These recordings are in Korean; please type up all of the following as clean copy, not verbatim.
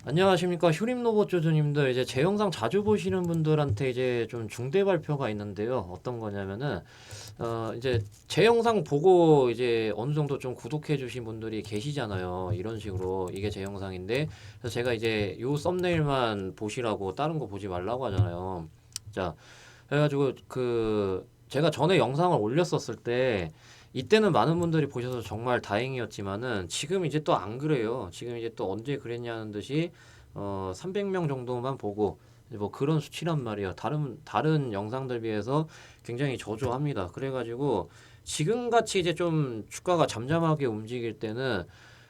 안녕하십니까 휴림로봇 조조님들. 이제 제 영상 자주 보시는 분들한테 이제 좀 중대 발표가 있는데요. 어떤 거냐면은 이제 제 영상 보고 이제 어느 정도 좀 구독해 주신 분들이 계시잖아요. 이런 식으로 이게 제 영상인데, 그래서 제가 이제 요 썸네일만 보시라고 다른 거 보지 말라고 하잖아요. 자, 그래가지고 제가 전에 영상을 올렸었을 때 이때는 많은 분들이 보셔서 정말 다행이었지만은 지금 이제 또 안 그래요. 지금 이제 또 언제 그랬냐는 듯이 300명 정도만 보고 이제 뭐 그런 수치란 말이에요. 다른 영상들 비해서 굉장히 저조합니다. 그래가지고 지금 같이 이제 좀 주가가 잠잠하게 움직일 때는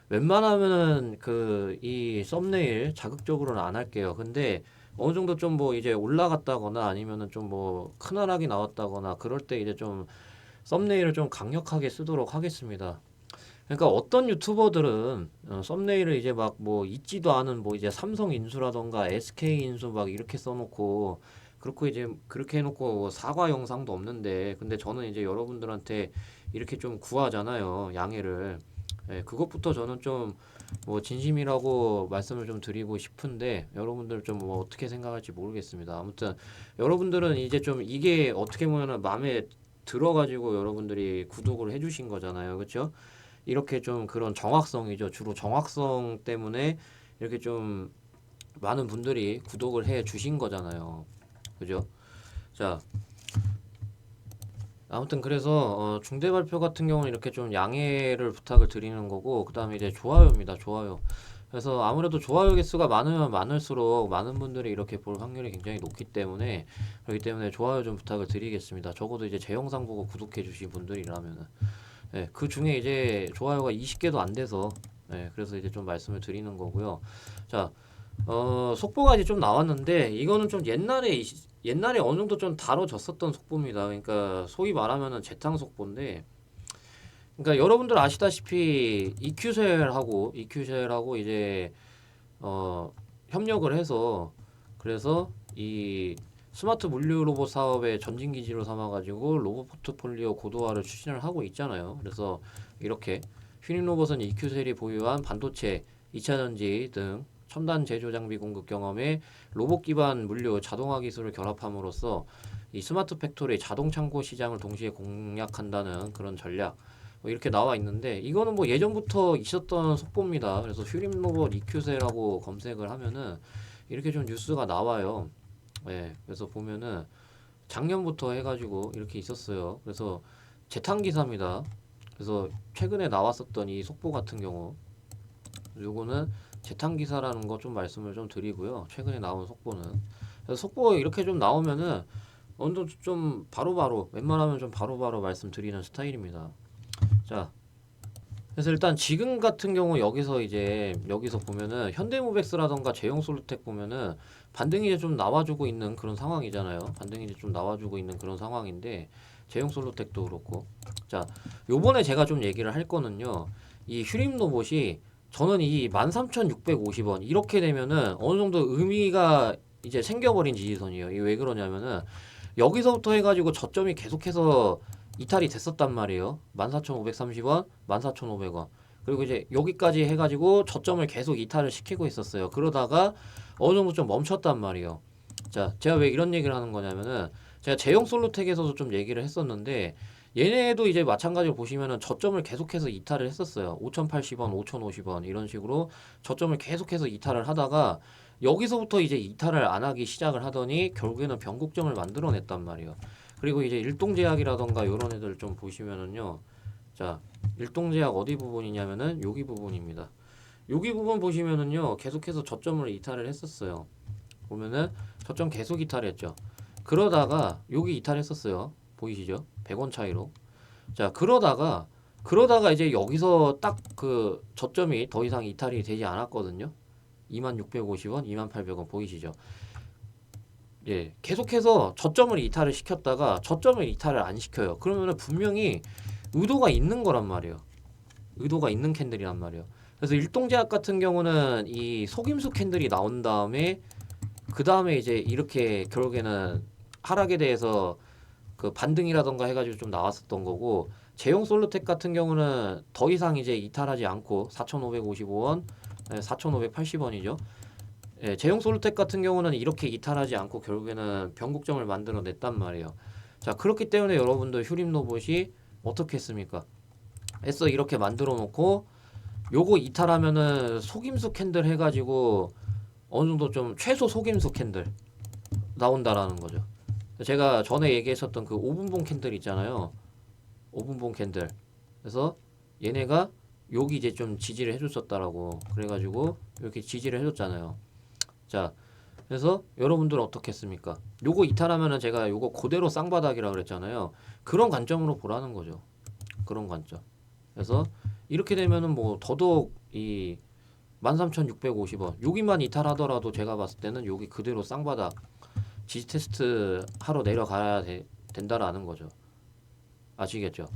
웬만하면은 이 썸네일 자극적으로는 안 할게요. 근데 어느 정도 좀 뭐 이제 올라갔다거나 아니면은 좀 뭐 큰하락이 나왔다거나 그럴 때 이제 좀 썸네일을 좀 강력하게 쓰도록 하겠습니다. 그러니까 어떤 유튜버들은 썸네일을 이제 막 뭐 있지도 않은 뭐 이제 삼성 인수라던가 SK 인수 막 이렇게 써놓고 그렇고 이제 그렇게 해놓고 뭐 사과 영상도 없는데, 근데 저는 이제 여러분들한테 이렇게 좀 구하잖아요, 양해를. 예, 그것부터 저는 좀 뭐 진심이라고 말씀을 좀 드리고 싶은데 여러분들 좀 뭐 어떻게 생각할지 모르겠습니다. 아무튼 여러분들은 이제 좀 이게 어떻게 보면은 마음에 들어가지고 여러분들이 구독을 해주신 거잖아요, 그렇죠? 이렇게 좀 그런 정확성이죠. 주로 정확성 때문에 이렇게 좀 많은 분들이 구독을 해 주신 거잖아요. 그죠? 자, 아무튼 그래서 중대 발표 같은 경우는 이렇게 좀 양해를 부탁을 드리는 거고, 그다음에 이제 좋아요입니다. 좋아요. 그래서 아무래도 좋아요 개수가 많으면 많을수록 많은 분들이 이렇게 볼 확률이 굉장히 높기 때문에, 그렇기 때문에 좋아요 좀 부탁을 드리겠습니다. 적어도 이제 제 영상 보고 구독해 주신 분들이라면은. 예, 그 중에 이제 좋아요가 20개도 안 돼서, 예, 그래서 이제 좀 말씀을 드리는 거고요. 자, 속보가 이제 좀 나왔는데 이거는 좀 옛날에 어느 정도 좀 다뤄졌었던 속보입니다. 그러니까 소위 말하면은 재탕 속보인데, 그러니까 여러분들 아시다시피 이큐셀하고 이제 협력을 해서, 그래서 이 스마트 물류 로봇 사업의 전진 기지로 삼아가지고 로봇 포트폴리오 고도화를 추진을 하고 있잖아요. 그래서 이렇게 휴닝 로봇은 이큐셀이 보유한 반도체, 2차 전지 등 첨단 제조 장비 공급 경험에 로봇 기반 물류 자동화 기술을 결합함으로써 이 스마트 팩토리 자동 창고 시장을 동시에 공략한다는 그런 전략, 뭐 이렇게 나와 있는데, 이거는 뭐 예전부터 있었던 속보입니다. 그래서 휴림 로봇 이큐셀하고 검색을 하면은 이렇게 좀 뉴스가 나와요. 예, 그래서 보면은 작년부터 해가지고 이렇게 있었어요. 그래서 재탕 기사입니다. 그래서 최근에 나왔었던 이 속보 같은 경우, 요거는 재탕 기사라는 거 좀 말씀을 좀 드리고요. 최근에 나온 속보는, 그래서 속보 이렇게 좀 나오면은 어느 정도 좀 바로바로, 웬만하면 좀 바로바로 말씀드리는 스타일입니다. 자, 그래서 일단 지금 같은 경우 여기서 보면은 현대모백스라던가 제용솔루텍 보면은 반등이 이제 좀 나와주고 있는 그런 상황이잖아요. 반등이 이제 좀 나와주고 있는 그런 상황인데, 제용솔루텍도 그렇고. 자, 요번에 제가 좀 얘기를 할 거는요, 이 휴림 로봇이, 저는 이 13,650원 이렇게 되면은 어느 정도 의미가 이제 생겨버린 지지선이에요. 이게 왜 그러냐면은 여기서부터 해가지고 저점이 계속해서 이탈이 됐었단 말이에요. 14,530원, 14,500원. 그리고 이제 여기까지 해가지고 저점을 계속 이탈을 시키고 있었어요. 그러다가 어느 정도 좀 멈췄단 말이에요. 자, 제가 왜 이런 얘기를 하는 거냐면은, 제가 제형 솔루텍에서도 좀 얘기를 했었는데, 얘네도 이제 마찬가지로 보시면은 저점을 계속해서 이탈을 했었어요. 5,080원, 5,050원 이런 식으로 저점을 계속해서 이탈을 하다가 여기서부터 이제 이탈을 안 하기 시작을 하더니 결국에는 변곡점을 만들어냈단 말이에요. 그리고 이제 일동제약이라던가 이런 애들 좀 보시면은요. 자, 일동제약 어디 부분이냐면은 여기 부분입니다. 여기 부분 보시면은요, 계속해서 저점을 이탈을 했었어요. 보면은 저점 계속 이탈했죠. 그러다가 여기 이탈했었어요. 보이시죠? 100원 차이로. 자, 그러다가 이제 여기서 딱 그 저점이 더 이상 이탈이 되지 않았거든요. 2650원, 2800원 보이시죠? 예, 계속해서 저점을 이탈을 시켰다가 저점을 이탈을 안 시켜요. 그러면은 분명히 의도가 있는 거란 말이에요. 의도가 있는 캔들이란 말이에요. 그래서 일동제약 같은 경우는 이 속임수 캔들이 나온 다음에, 그 다음에 이제 이렇게 결국에는 하락에 대해서 그 반등이라던가 해가지고 좀 나왔었던 거고, 제용 솔루텍 같은 경우는 더 이상 이제 이탈하지 않고 4,555원, 4,580원이죠. 예, 제형 솔루텍 같은 경우는 이렇게 이탈하지 않고 결국에는 변곡점을 만들어 냈단 말이에요. 자, 그렇기 때문에 여러분들 휴림 로봇이 어떻게 했습니까? 애써 이렇게 만들어 놓고 요거 이탈하면은 속임수 캔들 해가지고 어느 정도 좀 최소 속임수 캔들 나온다라는 거죠. 제가 전에 얘기했었던 그 5분봉 캔들 있잖아요. 5분봉 캔들. 그래서 얘네가 여기 이제 좀 지지를 해줬었다라고 그래가지고 이렇게 지지를 해줬잖아요. 자, 그래서 여러분들은 어떻게 했습니까? 요거 이탈하면은 제가 요거 그대로 쌍바닥이라 그랬잖아요. 그런 관점으로 보라는 거죠. 그런 관점. 그래서 이렇게 되면은 뭐 더더욱 이 13,650원 여기만 이탈하더라도 제가 봤을 때는 여기 그대로 쌍바닥 지지 테스트 하러 내려가야 된다라는 거죠. 아시겠죠?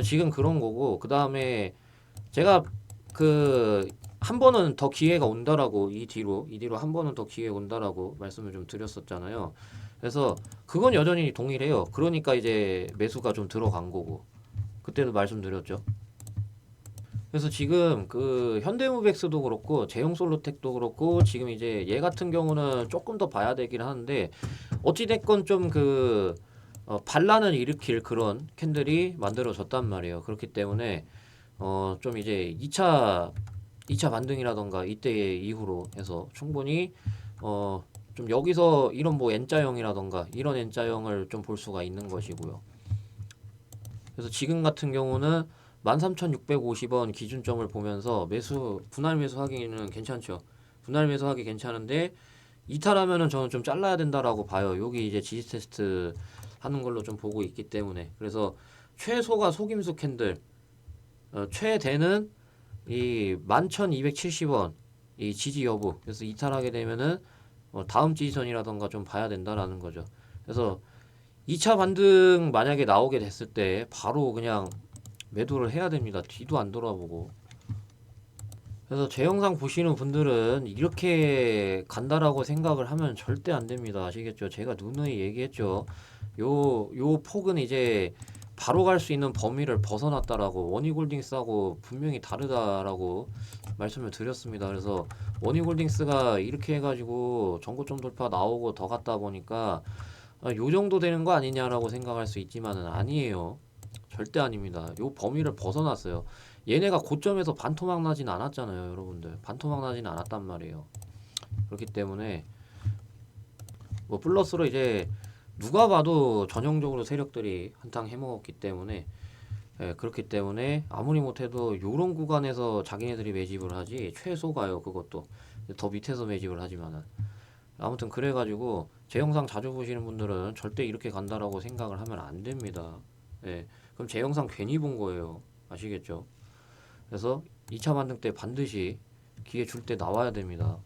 지금 그런 거고 그 다음에 제가 그 한 번은 더 기회가 온다라고 이 뒤로 한 번은 더 기회 온다라고 말씀을 좀 드렸었잖아요. 그래서 그건 여전히 동일해요. 그러니까 이제 매수가 좀 들어간 거고 그때도 말씀드렸죠. 그래서 지금 그 현대무백스도 그렇고 제용솔루텍도 그렇고 지금 이제 얘 같은 경우는 조금 더 봐야 되긴 하는데 어찌됐건 좀 그 반란을 일으킬 그런 캔들이 만들어졌단 말이에요. 그렇기 때문에 좀 이제 2차 반등이라던가 이때 이후로 해서 충분히 좀 여기서 이런 뭐 N자형이라던가 이런 N자형을 좀 볼 수가 있는 것이고요. 그래서 지금 같은 경우는 13,650원 기준점을 보면서 분할 매수하기는 괜찮죠. 분할 매수하기 괜찮은데 이탈하면은 저는 좀 잘라야 된다라고 봐요. 여기 이제 지지 테스트 하는 걸로 좀 보고 있기 때문에. 그래서 최소가 속임수 캔들, 최대는 이 11,270원 이 지지 여부. 그래서 이탈하게 되면은 다음 지지선이라던가 좀 봐야 된다라는 거죠. 그래서 2차 반등 만약에 나오게 됐을 때 바로 그냥 매도를 해야 됩니다. 뒤도 안 돌아보고. 그래서 제 영상 보시는 분들은 이렇게 간다라고 생각을 하면 절대 안 됩니다. 아시겠죠? 제가 누누이 얘기했죠. 요 폭은 이제 바로 갈 수 있는 범위를 벗어났다라고 원희골딩스하고 분명히 다르다라고 말씀을 드렸습니다. 그래서 원희골딩스가 이렇게 해가지고 전고점 돌파 나오고 더 갔다 보니까 요 정도 되는 거 아니냐라고 생각할 수 있지만은 아니에요. 절대 아닙니다. 요 범위를 벗어났어요. 얘네가 고점에서 반토막 나진 않았잖아요, 여러분들. 반토막 나진 않았단 말이에요. 그렇기 때문에 뭐 플러스로 이제 누가 봐도 전형적으로 세력들이 한탕 해먹었기 때문에 그렇기 때문에 아무리 못해도 요런 구간에서 자기네들이 매집을 하지 최소가요 그것도 더 밑에서 매집을 하지만은 아무튼 그래가지고 제 영상 자주 보시는 분들은 절대 이렇게 간다라고 생각을 하면 안 됩니다. 그럼 제 영상 괜히 본 거예요. 아시겠죠? 그래서 2차 반등 때 반드시 기회 줄 때 나와야 됩니다.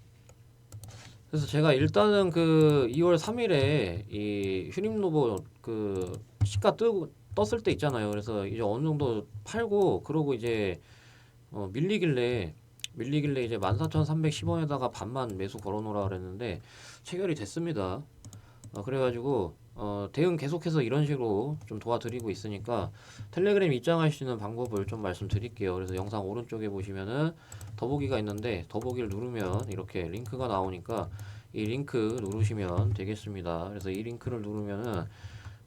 그래서 제가 일단은 그 2월 3일에 이 휴림로봇 그 시가 떴을 때 있잖아요. 그래서 이제 어느 정도 팔고 그러고 이제 밀리길래 이제 14,310원에다가 반만 매수 걸어놓으라 그랬는데 체결이 됐습니다. 그래가지고 대응 계속해서 이런 식으로 좀 도와드리고 있으니까 텔레그램 입장할 수 있는 방법을 좀 말씀드릴게요. 그래서 영상 오른쪽에 보시면은 더보기가 있는데 더보기를 누르면 이렇게 링크가 나오니까 이 링크 누르시면 되겠습니다. 그래서 이 링크를 누르면은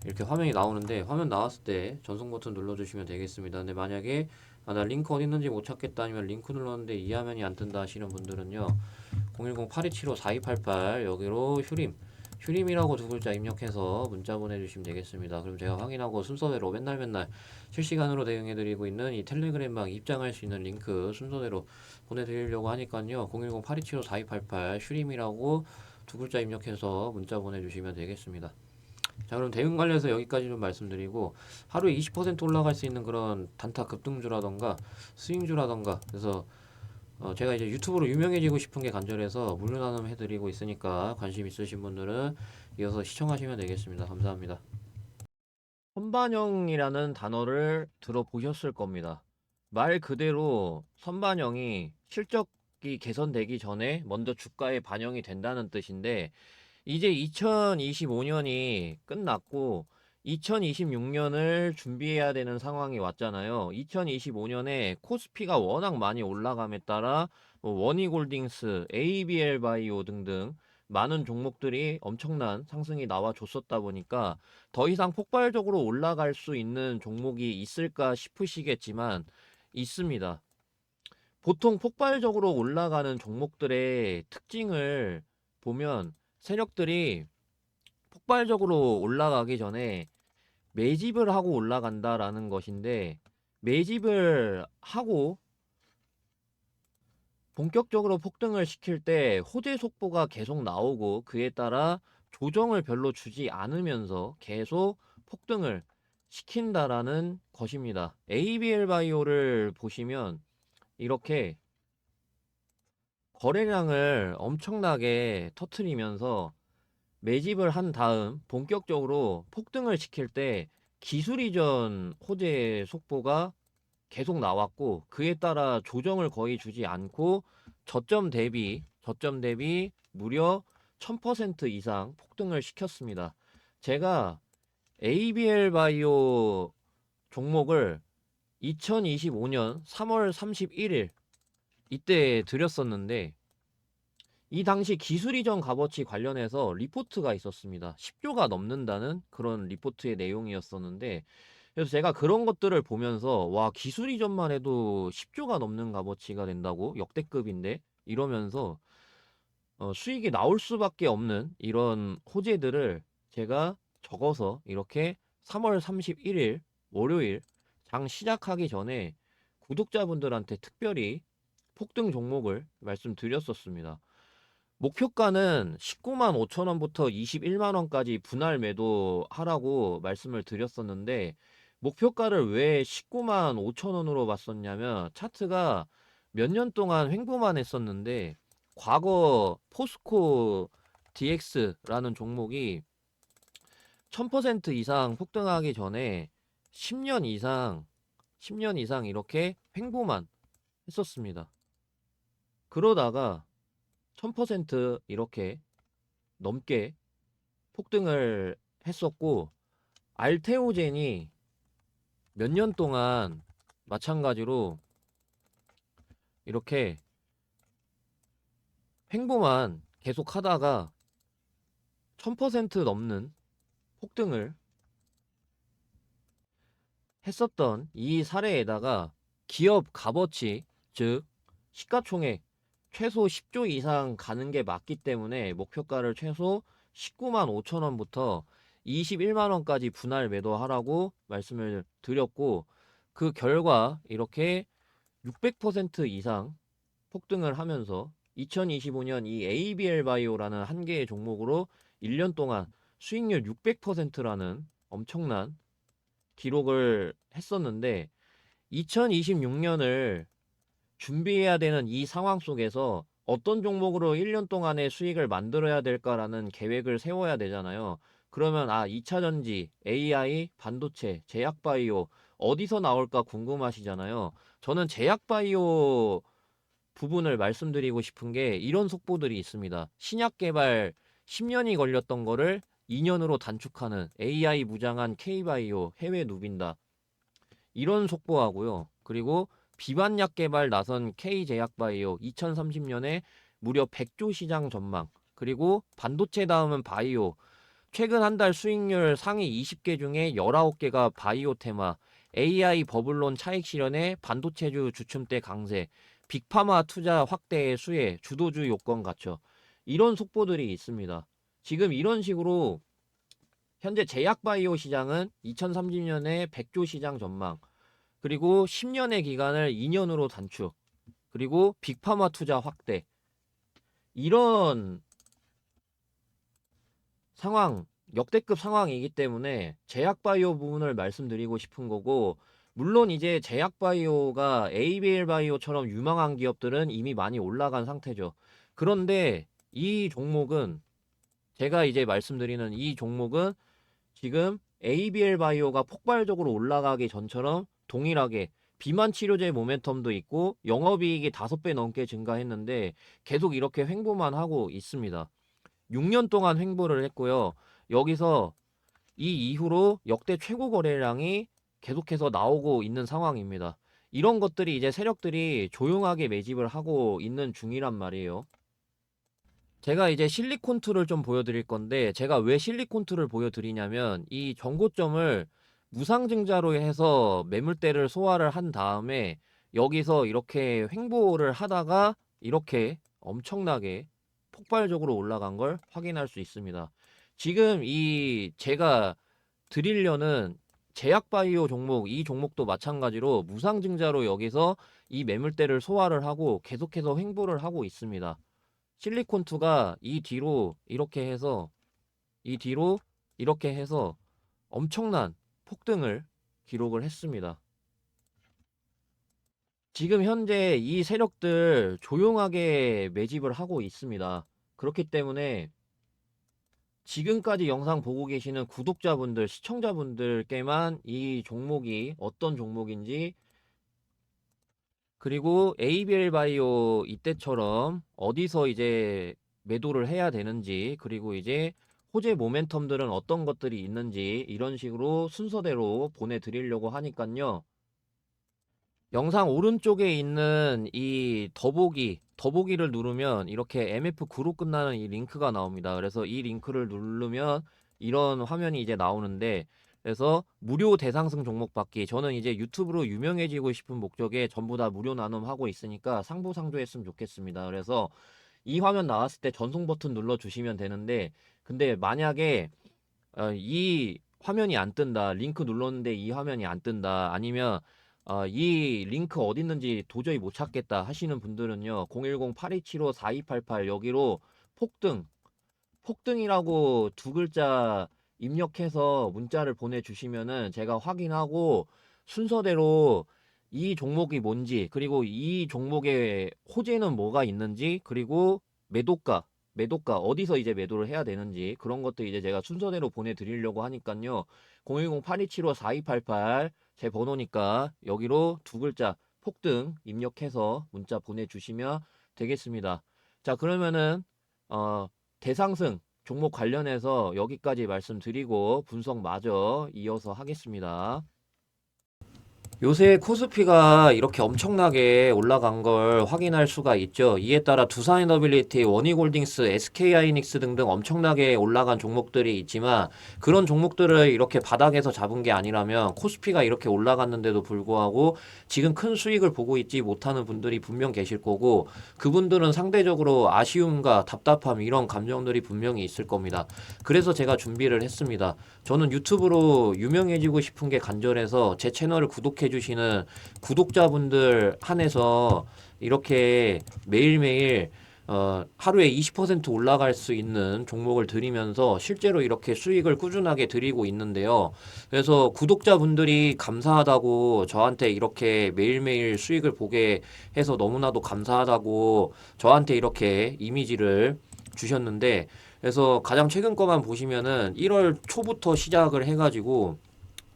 이렇게 화면이 나오는데 화면 나왔을 때 전송 버튼 눌러주시면 되겠습니다. 근데 만약에 나 링크 어디 있는지 못 찾겠다 아니면 링크 눌렀는데 이 화면이 안 뜬다 하시는 분들은요 010-8275-4288 여기로 휴림이라고 두 글자 입력해서 문자 보내주시면 되겠습니다. 그럼 제가 확인하고 순서대로 맨날 실시간으로 대응해드리고 있는 이 텔레그램방 입장할 수 있는 링크 순서대로 보내드리려고 하니까요 010-8275-4288 휴림이라고 두 글자 입력해서 문자 보내주시면 되겠습니다. 자, 그럼 대응 관련해서 여기까지 좀 말씀드리고 하루에 20% 올라갈 수 있는 그런 단타 급등주라던가 스윙주라던가 그래서 제가 이제 유튜브로 유명해지고 싶은 게 간절해서 무료 나눔 해드리고 있으니까 관심 있으신 분들은 이어서 시청하시면 되겠습니다. 감사합니다. 선반영이라는 단어를 들어보셨을 겁니다. 말 그대로 선반영이 실적이 개선되기 전에 먼저 주가에 반영이 된다는 뜻인데 이제 2025년이 끝났고 2026년을 준비해야 되는 상황이 왔잖아요. 2025년에 코스피가 워낙 많이 올라감에 따라 뭐 원희골딩스, ABL 바이오 등등 많은 종목들이 엄청난 상승이 나와줬었다 보니까 더 이상 폭발적으로 올라갈 수 있는 종목이 있을까 싶으시겠지만 있습니다. 보통 폭발적으로 올라가는 종목들의 특징을 보면 세력들이 폭발적으로 올라가기 전에 매집을 하고 올라간다라는 것인데, 매집을 하고 본격적으로 폭등을 시킬 때 호재 속보가 계속 나오고 그에 따라 조정을 별로 주지 않으면서 계속 폭등을 시킨다라는 것입니다. ABL 바이오를 보시면 이렇게 거래량을 엄청나게 터트리면서 매집을 한 다음 본격적으로 폭등을 시킬 때 기술 이전 호재 속보가 계속 나왔고 그에 따라 조정을 거의 주지 않고 저점 대비 무려 1000% 이상 폭등을 시켰습니다. 제가 ABL 바이오 종목을 2025년 3월 31일 이때 드렸었는데 이 당시 기술 이전 값어치 관련해서 리포트가 있었습니다. 10조가 넘는다는 그런 리포트의 내용이었었는데, 그래서 제가 그런 것들을 보면서 와, 기술 이전만 해도 10조가 넘는 값어치가 된다고? 역대급인데? 이러면서 수익이 나올 수밖에 없는 이런 호재들을 제가 적어서 이렇게 3월 31일 월요일 장 시작하기 전에 구독자분들한테 특별히 폭등 종목을 말씀드렸었습니다. 목표가는 19만 5천 원부터 21만 원까지 분할 매도하라고 말씀을 드렸었는데, 목표가를 왜 19만 5천 원으로 봤었냐면 차트가 몇 년 동안 횡보만 했었는데 과거 포스코 DX라는 종목이 1000% 이상 폭등하기 전에 10년 이상 이렇게 횡보만 했었습니다. 그러다가 1000% 이렇게 넘게 폭등을 했었고, 알테오젠이 몇 년 동안 마찬가지로 이렇게 횡보만 계속 하다가 1000% 넘는 폭등을 했었던 이 사례에다가 기업 값어치, 즉 시가총액 최소 10조 이상 가는 게 맞기 때문에 목표가를 최소 19만 5천 원부터 21만 원까지 분할 매도하라고 말씀을 드렸고, 그 결과 이렇게 600% 이상 폭등을 하면서 2025년 이 ABL 바이오라는 한 개의 종목으로 1년 동안 수익률 600%라는 엄청난 기록을 했었는데, 2026년을 준비해야 되는 이 상황 속에서 어떤 종목으로 1년 동안의 수익을 만들어야 될까라는 계획을 세워야 되잖아요. 그러면 2차 전지, AI, 반도체, 제약바이오 어디서 나올까 궁금하시잖아요. 저는 제약바이오 부분을 말씀드리고 싶은 게 이런 속보들이 있습니다. 신약 개발 10년이 걸렸던 거를 2년으로 단축하는 AI 무장한 K바이오 해외 누빈다. 이런 속보하고요. 그리고 비반약 개발 나선 K제약바이오 2030년에 무려 100조 시장 전망. 그리고 반도체 다음은 바이오. 최근 한 달 수익률 상위 20개 중에 19개가 바이오 테마. AI 버블론 차익 실현에 반도체주 주춤대 강세. 빅파마 투자 확대의 수혜. 주도주 요건 갖춰. 이런 속보들이 있습니다. 지금 이런 식으로 현재 제약바이오 시장은 2030년에 100조 시장 전망. 그리고 10년의 기간을 2년으로 단축. 그리고 빅파마 투자 확대. 이런 상황, 역대급 상황이기 때문에 제약바이오 부분을 말씀드리고 싶은 거고, 물론 이제 제약바이오가 ABL 바이오처럼 유망한 기업들은 이미 많이 올라간 상태죠. 그런데 이 종목은, 제가 이제 말씀드리는 이 종목은 지금 ABL 바이오가 폭발적으로 올라가기 전처럼 동일하게 비만 치료제 모멘텀도 있고 영업이익이 5배 넘게 증가했는데 계속 이렇게 횡보만 하고 있습니다. 6년 동안 횡보를 했고요. 여기서 이 이후로 역대 최고 거래량이 계속해서 나오고 있는 상황입니다. 이런 것들이 이제 세력들이 조용하게 매집을 하고 있는 중이란 말이에요. 제가 이제 실리콘 툴을 좀 보여드릴 건데, 제가 왜 실리콘 툴을 보여드리냐면 이 정고점을 무상증자로 해서 매물대를 소화를 한 다음에 여기서 이렇게 횡보를 하다가 이렇게 엄청나게 폭발적으로 올라간 걸 확인할 수 있습니다. 지금 이 제가 드리려는 제약바이오 종목, 이 종목도 마찬가지로 무상증자로 여기서 이 매물대를 소화를 하고 계속해서 횡보를 하고 있습니다. 실리콘2가 이 뒤로 이렇게 해서 엄청난 폭등을 기록을 했습니다. 지금 현재 이 세력들 조용하게 매집을 하고 있습니다. 그렇기 때문에 지금까지 영상 보고 계시는 구독자분들, 시청자분들께만 이 종목이 어떤 종목인지, 그리고 ABL 바이오 이때처럼 어디서 이제 매도를 해야 되는지, 그리고 이제 호재 모멘텀들은 어떤 것들이 있는지 이런 식으로 순서대로 보내드리려고 하니깐요. 영상 오른쪽에 있는 이 더보기를 누르면 이렇게 MF9로 끝나는 이 링크가 나옵니다. 그래서 이 링크를 누르면 이런 화면이 이제 나오는데, 그래서 무료 대상승 종목 받기, 저는 이제 유튜브로 유명해지고 싶은 목적에 전부 다 무료 나눔하고 있으니까 상부상조했으면 좋겠습니다. 그래서 이 화면 나왔을 때 전송 버튼 눌러 주시면 되는데, 근데 만약에 이 화면이 안 뜬다, 링크 눌렀는데 이 화면이 안 뜬다, 아니면 이 링크 어디 있는지 도저히 못 찾겠다 하시는 분들은요, 010-8275-4288 여기로 폭등이라고 두 글자 입력해서 문자를 보내주시면은 제가 확인하고 순서대로 이 종목이 뭔지, 그리고 이 종목의 호재는 뭐가 있는지, 그리고 매도가 어디서 이제 매도를 해야 되는지, 그런 것도 이제 제가 순서대로 보내드리려고 하니까요. 010-8275-4288 제 번호니까 여기로 두 글자 폭등 입력해서 문자 보내주시면 되겠습니다. 자, 그러면은 대상승 종목 관련해서 여기까지 말씀드리고 분석마저 이어서 하겠습니다. 요새 코스피가 이렇게 엄청나게 올라간 걸 확인할 수가 있죠. 이에 따라 두산에너빌리티, 원희골딩스, SK하이닉스 등등 엄청나게 올라간 종목들이 있지만, 그런 종목들을 이렇게 바닥에서 잡은 게 아니라면 코스피가 이렇게 올라갔는데도 불구하고 지금 큰 수익을 보고 있지 못하는 분들이 분명 계실 거고, 그분들은 상대적으로 아쉬움과 답답함, 이런 감정들이 분명히 있을 겁니다. 그래서 제가 준비를 했습니다. 저는 유튜브로 유명해지고 싶은 게 간절해서 제 채널을 구독해 주시는 구독자분들 한해서 이렇게 매일매일 하루에 20% 올라갈 수 있는 종목을 드리면서 실제로 이렇게 수익을 꾸준하게 드리고 있는데요. 그래서 구독자분들이 감사하다고 저한테 이렇게 매일매일 수익을 보게 해서 너무나도 감사하다고 저한테 이렇게 이미지를 주셨는데, 그래서 가장 최근 거만 보시면은 1월 초부터 시작을 해가지고,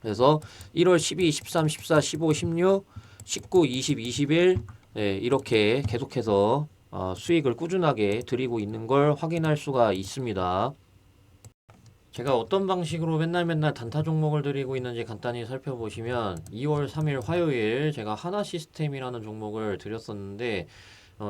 그래서 1월 12, 13, 14, 15, 16, 19, 20, 21 이렇게 계속해서 수익을 꾸준하게 드리고 있는 걸 확인할 수가 있습니다. 제가 어떤 방식으로 맨날 단타 종목을 드리고 있는지 간단히 살펴보시면, 2월 3일 화요일 제가 하나시스템이라는 종목을 드렸었는데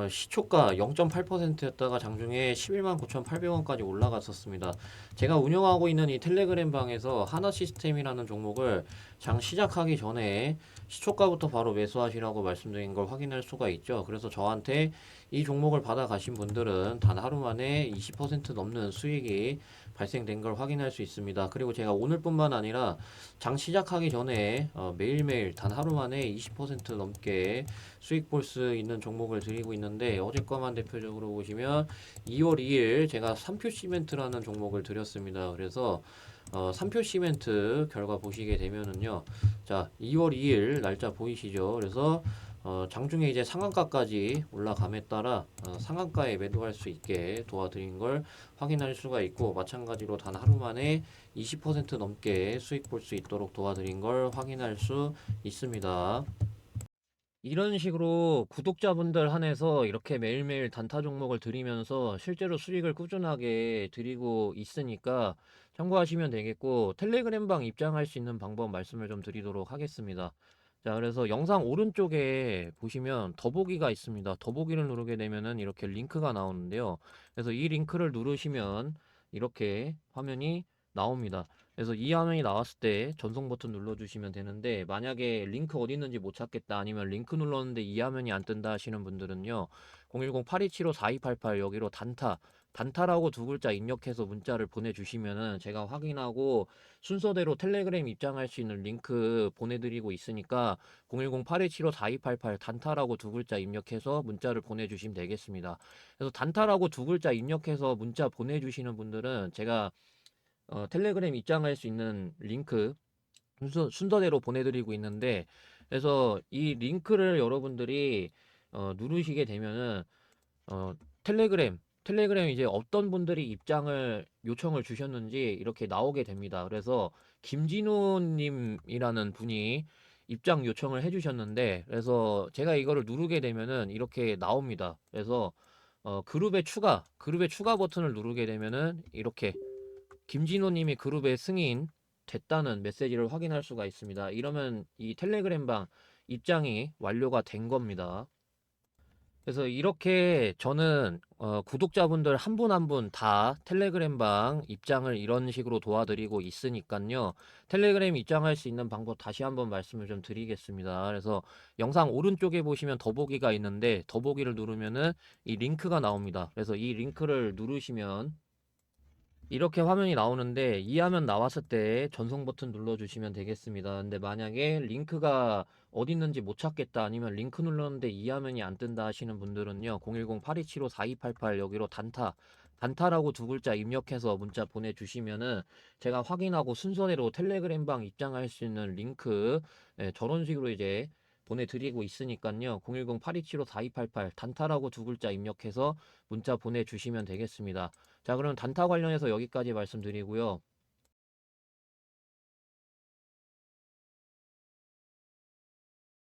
시초가 0.8%였다가 장중에 11만 9,800원까지 올라갔었습니다. 제가 운영하고 있는 이 텔레그램 방에서 하나시스템이라는 종목을 장 시작하기 전에 시초가부터 바로 매수하시라고 말씀드린 걸 확인할 수가 있죠. 그래서 저한테 이 종목을 받아가신 분들은 단 하루 만에 20% 넘는 수익이 발생된 걸 확인할 수 있습니다. 그리고 제가 오늘뿐만 아니라 장 시작하기 전에 매일매일 단 하루 만에 20% 넘게 수익 볼 수 있는 종목을 드리고 있는데, 어제 거만 대표적으로 보시면 2월 2일 제가 3표 시멘트라는 종목을 드렸습니다. 그래서 3표 시멘트 결과 보시게 되면은요, 자 2월 2일 날짜 보이시죠? 그래서 장중에 이제 상한가까지 올라감에 따라 상한가에 매도할 수 있게 도와드린 걸 확인할 수가 있고, 마찬가지로 단 하루 만에 20% 넘게 수익 볼 수 있도록 도와드린 걸 확인할 수 있습니다. 이런 식으로 구독자분들 한해서 이렇게 매일매일 단타 종목을 드리면서 실제로 수익을 꾸준하게 드리고 있으니까 참고하시면 되겠고, 텔레그램방 입장할 수 있는 방법 말씀을 좀 드리도록 하겠습니다. 자, 그래서 영상 오른쪽에 보시면 더보기가 있습니다. 더보기를 누르게 되면은 이렇게 링크가 나오는데요. 그래서 이 링크를 누르시면 이렇게 화면이 나옵니다. 그래서 이 화면이 나왔을 때 전송 버튼 눌러주시면 되는데, 만약에 링크 어디 있는지 못 찾겠다, 아니면 링크 눌렀는데 이 화면이 안 뜬다 하시는 분들은요, 010-8275-4288 여기로 단타라고 두 글자 입력해서 문자를 보내주시면은 제가 확인하고 순서대로 텔레그램 입장할 수 있는 링크 보내드리고 있으니까 010-8275-4288 단타라고 두 글자 입력해서 문자를 보내주시면 되겠습니다. 그래서 단타라고 두 글자 입력해서 문자 보내주시는 분들은 제가 텔레그램 입장할 수 있는 링크 순서대로 보내드리고 있는데, 그래서 이 링크를 여러분들이 누르시게 되면은 어, 텔레그램 이제 어떤 분들이 입장을 요청을 주셨는지 이렇게 나오게 됩니다. 그래서 김진우님이라는 분이 입장 요청을 해주셨는데, 그래서 제가 이거를 누르게 되면은 이렇게 나옵니다. 그래서 그룹의 추가 버튼을 누르게 되면은 이렇게 김진호님이 그룹에 승인 됐다는 메시지를 확인할 수가 있습니다. 이러면 이 텔레그램방 입장이 완료가 된 겁니다. 그래서 이렇게 저는 구독자분들 한 분 한 분 다 텔레그램방 입장을 이런 식으로 도와드리고 있으니까요. 텔레그램 입장할 수 있는 방법 다시 한번 말씀을 좀 드리겠습니다. 그래서 영상 오른쪽에 보시면 더보기가 있는데, 더보기를 누르면은 이 링크가 나옵니다. 그래서 이 링크를 누르시면 이렇게 화면이 나오는데, 이 화면 나왔을 때 전송 버튼 눌러주시면 되겠습니다. 근데 만약에 링크가 어디 있는지 못 찾겠다, 아니면 링크 눌렀는데 이 화면이 안 뜬다 하시는 분들은요, 010-8275-4288 여기로 단타라고 두 글자 입력해서 문자 보내주시면은 제가 확인하고 순서대로 텔레그램방 입장할 수 있는 링크, 저런 식으로 이제 보내드리고 있으니까요. 010-8275-4288 단타라고 두 글자 입력해서 문자 보내주시면 되겠습니다. 자, 그럼 단타 관련해서 여기까지 말씀드리고요.